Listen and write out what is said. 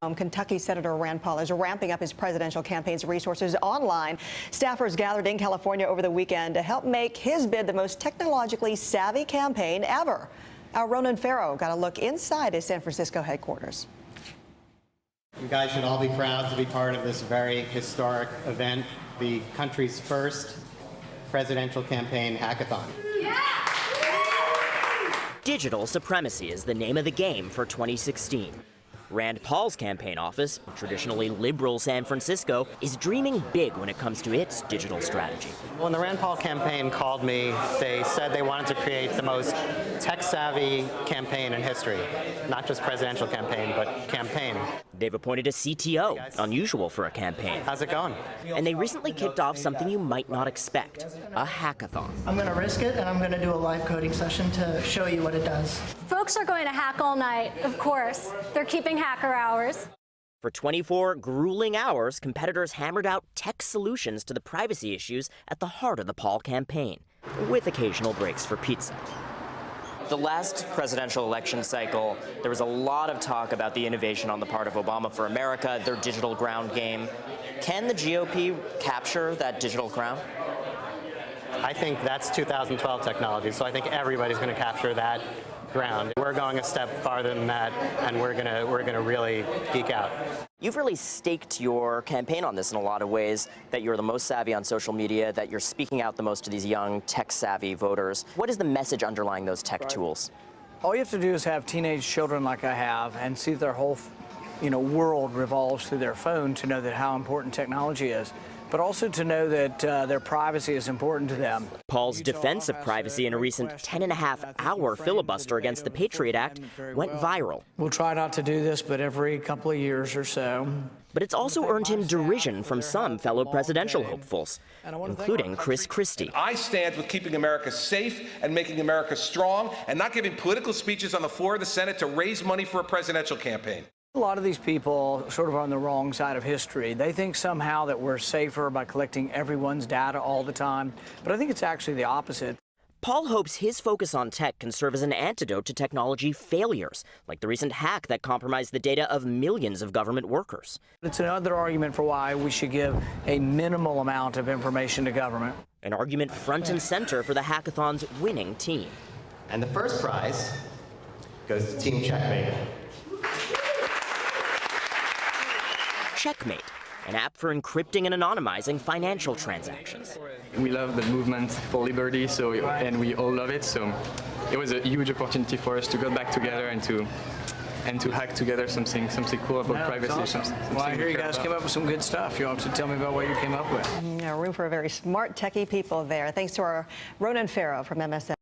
Kentucky Senator Rand Paul is ramping up his presidential campaign's resources online. Staffers gathered in California over the weekend to help make his bid the most technologically savvy campaign ever. Our Ronan Farrow got a look inside his San Francisco headquarters. You guys should all be proud to be part of this very historic event, the country's first presidential campaign hackathon. Digital supremacy is the name of the game for 2016. Rand Paul's campaign office, traditionally liberal San Francisco, is dreaming big when it comes to its digital strategy. When the Rand Paul campaign called me, they said they wanted to create the most tech-savvy campaign in history. Not just presidential campaign, but campaign. They've appointed a CTO, unusual for a campaign. How's it going? And they recently kicked off something you might not expect, a hackathon. I'm going to risk it, and I'm going to do a live coding session to show you what it does. Folks are going to hack all night, of course. They're keeping hacker hours. For 24 grueling hours, competitors hammered out tech solutions to the privacy issues at the heart of the Paul campaign, with occasional breaks for pizza. The last presidential election cycle, there was a lot of talk about the innovation on the part of Obama for America, their digital ground game. Can the GOP capture that digital ground? I think that's 2012 technology, so I think everybody's going to capture that ground. We're going a step farther than that, and we're gonna really geek out. You've really staked your campaign on this in a lot of ways, that you're the most savvy on social media, that you're speaking out the most to these young, tech-savvy voters. What is the message underlying those tech tools? All you have to do is have teenage children like I have and see their whole world revolves through their phone to know that how important technology is, but also to know that their privacy is important to them. Paul's defense of privacy in a recent 10.5-hour filibuster against the PATRIOT Act went viral. We'll try not to do this, but every couple of years or so. But it's also earned him derision from some fellow presidential hopefuls, including Chris Christie. I stand with keeping America safe and making America strong and not giving political speeches on the floor of the Senate to raise money for a presidential campaign. A lot of these people sort of on the wrong side of history. They think somehow that we're safer by collecting everyone's data all the time, but I think it's actually the opposite. Paul hopes his focus on tech can serve as an antidote to technology failures, like the recent hack that compromised the data of millions of government workers. It's another argument for why we should give a minimal amount of information to government. An argument front and center for the hackathon's winning team. And the first prize goes to Team Checkmate. Checkmate, an app for encrypting and anonymizing financial transactions. We love the movement for liberty, and we all love it, so it was a huge opportunity for us to go back together and to hack together something cool about privacy. Awesome. Well, I hear you guys came up with some good stuff. You'll have to tell me about what you came up with. Yeah, room for very smart, techie people there. Thanks to our Ronan Farrow from MSNBC.